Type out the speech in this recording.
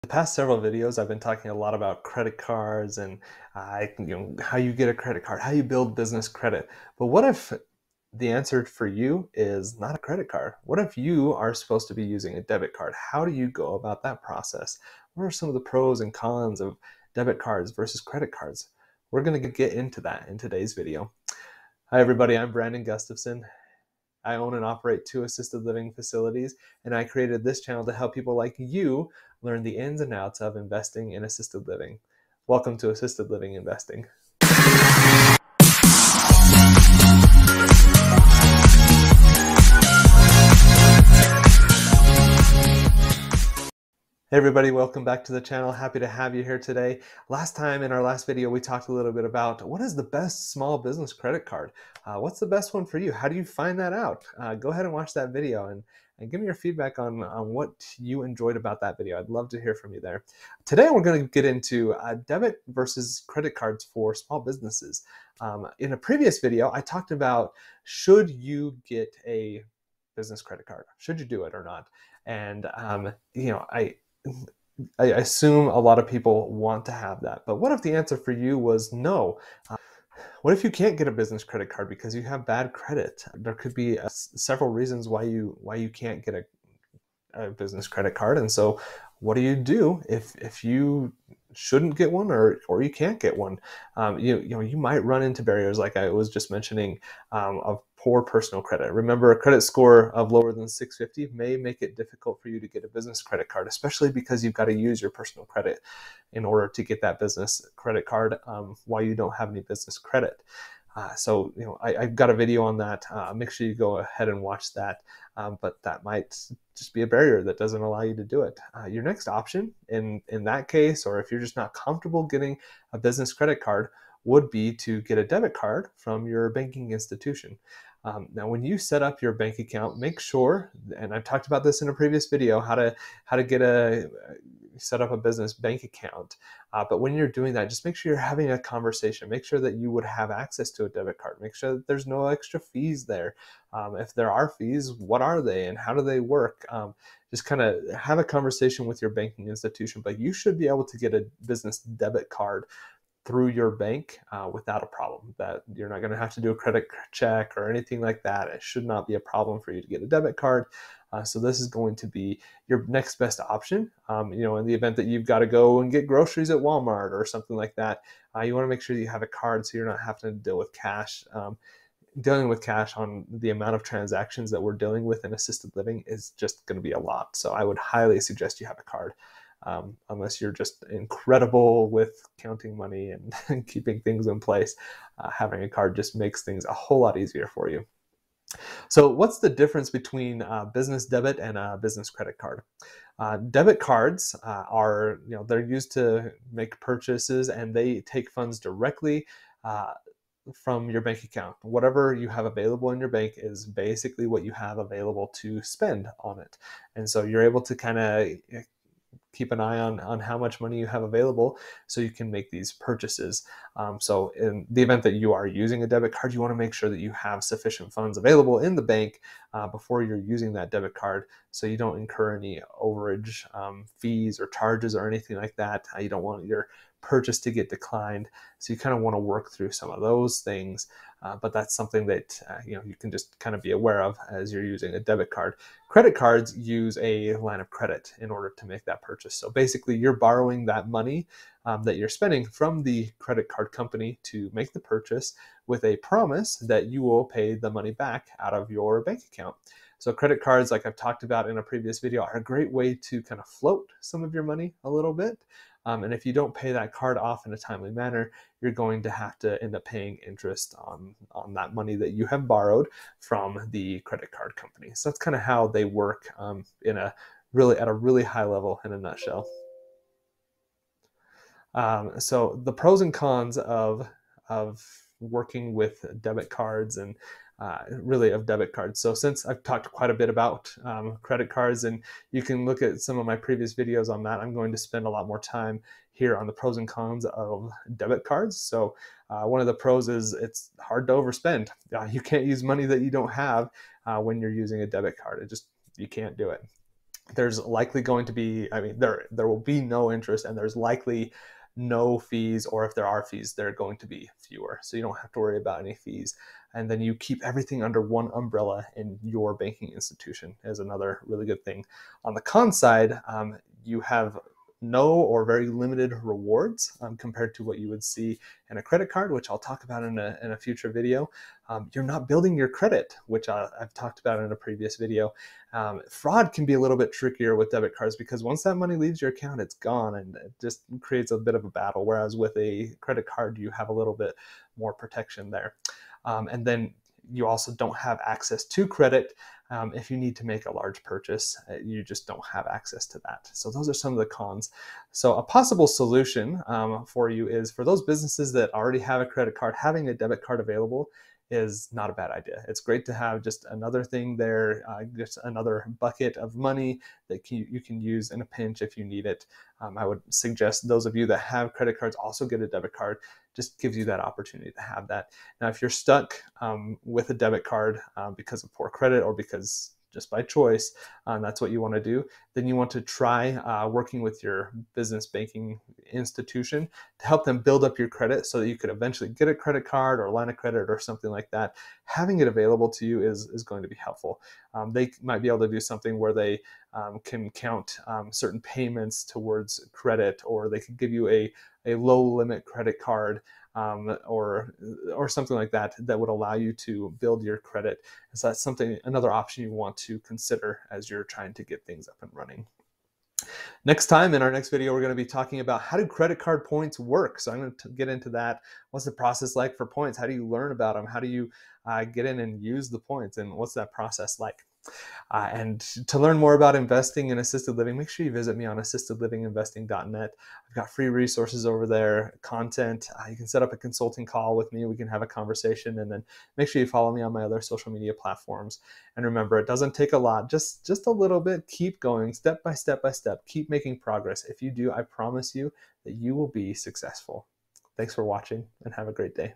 The past several videos, I've been talking a lot about credit cards and how you get a credit card, how you build business credit. But what if the answer for you is not a credit card? What if you are supposed to be using a debit card? How do you go about that process? What are some of the pros and cons of debit cards versus credit cards? We're going to get into that in today's video. Hi, everybody. I'm Brandon Gustafson. I own and operate 2 assisted living facilities, and I created this channel to help people like you learn the ins and outs of investing in assisted living. Welcome to Assisted Living Investing. Hey everybody, welcome back to the channel. Happy to have you here today. Last time in our last video, we talked a little bit about what is the best small business credit card? What's the best one for you? How do you find that out? Go ahead and watch that video and give me your feedback on what you enjoyed about that video. I'd love to hear from you there. Today, we're going to get into debit versus credit cards for small businesses. In a previous video, I talked about should you get a business credit card? Should you do it or not? And I assume a lot of people want to have that, but what if the answer for you was no? What if you can't get a business credit card because you have bad credit? There could be several reasons why you can't get a business credit card, and so what do you do if you shouldn't get one or you can't get one? You might run into barriers like I was just mentioning of poor personal credit. Remember, a credit score of lower than 650 may make it difficult for you to get a business credit card, especially because you've got to use your personal credit in order to get that business credit card while you don't have any business credit. I've got a video on that. Make sure you go ahead and watch that. But that might just be a barrier that doesn't allow you to do it. Your next option in that case, or if you're just not comfortable getting a business credit card, would be to get a debit card from your banking institution. Now, when you set up your bank account, make sure, and I've talked about this in a previous video, how to set up a business bank account. But when you're doing that, just make sure you're having a conversation. Make sure that you would have access to a debit card. Make sure that there's no extra fees there. If there are fees, what are they and how do they work? Just kind of have a conversation with your banking institution, but you should be able to get a business debit card through your bank without a problem. That you're not going to have to do a credit check or anything like that. It should not be a problem for you to get a debit card. So this is going to be your next best option. In the event that you've got to go and get groceries at Walmart or something like that, you want to make sure that you have a card so you're not having to deal with cash. Dealing with cash on the amount of transactions that we're dealing with in assisted living is just going to be a lot. So I would highly suggest you have a card. Unless you're just incredible with counting money and keeping things in place, having a card just makes things a whole lot easier for you. So what's the difference between business debit and a business credit card? Debit cards they're used to make purchases, and they take funds directly from your bank account. Whatever you have available in your bank is basically what you have available to spend on it. And so you're able to kind of keep an eye on how much money you have available so you can make these purchases. So in the event that you are using a debit card, you want to make sure that you have sufficient funds available in the bank before you're using that debit card so you don't incur any overage fees or charges or anything like that. You don't want your purchase to get declined. So you kind of want to work through some of those things. But that's something that you can just kind of be aware of as you're using a debit card. Credit cards use a line of credit in order to make that purchase. So basically, you're borrowing that money that you're spending from the credit card company to make the purchase with a promise that you will pay the money back out of your bank account. So credit cards, like I've talked about in a previous video, are a great way to kind of float some of your money a little bit. And if you don't pay that card off in a timely manner, you're going to have to end up paying interest on that money that you have borrowed from the credit card company. So that's kind of how they work at a really high level in a nutshell. So the pros and cons of working with debit cards and really of debit cards. So since I've talked quite a bit about credit cards, and you can look at some of my previous videos on that, I'm going to spend a lot more time here on the pros and cons of debit cards. So one of the pros is it's hard to overspend. You can't use money that you don't have when you're using a debit card. You can't do it. there's likely going to be, I mean, there will be no interest, and there's likely no fees, or if there are fees, they're going to be fewer. So you don't have to worry about any fees. And then you keep everything under one umbrella in your banking institution is another really good thing. On the con side, you have no or very limited rewards compared to what you would see in a credit card, which I'll talk about in a future video. You're not building your credit, which I've talked about in a previous video. Fraud can be a little bit trickier with debit cards because once that money leaves your account, it's gone, and it just creates a bit of a battle. Whereas with a credit card, you have a little bit more protection there. And then you also don't have access to credit. If you need to make a large purchase, you just don't have access to that. So those are some of the cons. So a possible solution for you is, for those businesses that already have a credit card, having a debit card available is not a bad idea. It's great to have just another thing there, just another bucket of money that you can use in a pinch if you need it. I would suggest those of you that have credit cards also get a debit card. Just gives you that opportunity to have that. Now, if you're stuck with a debit card because of poor credit, or because just by choice, that's what you want to do, then you want to try working with your business banking institution to help them build up your credit so that you could eventually get a credit card or line of credit or something like that. Having it available to you is going to be helpful. They might be able to do something where they can count certain payments towards credit, or they could give you a low limit credit card, or something like that, that would allow you to build your credit. So that's another option you want to consider as you're trying to get things up and running. Next time, in our next video, we're going to be talking about how do credit card points work. So I'm going to get into that. What's the process like for points? How do you learn about them? How do you get in and use the points? And what's that process like? And to learn more about investing in assisted living, make sure you visit me on assistedlivinginvesting.net. I've got free resources over there, content. You can set up a consulting call with me. We can have a conversation, and then make sure you follow me on my other social media platforms. And remember, it doesn't take a lot, just a little bit. Keep going step by step by step. Keep making progress. If you do, I promise you that you will be successful. Thanks for watching, and have a great day.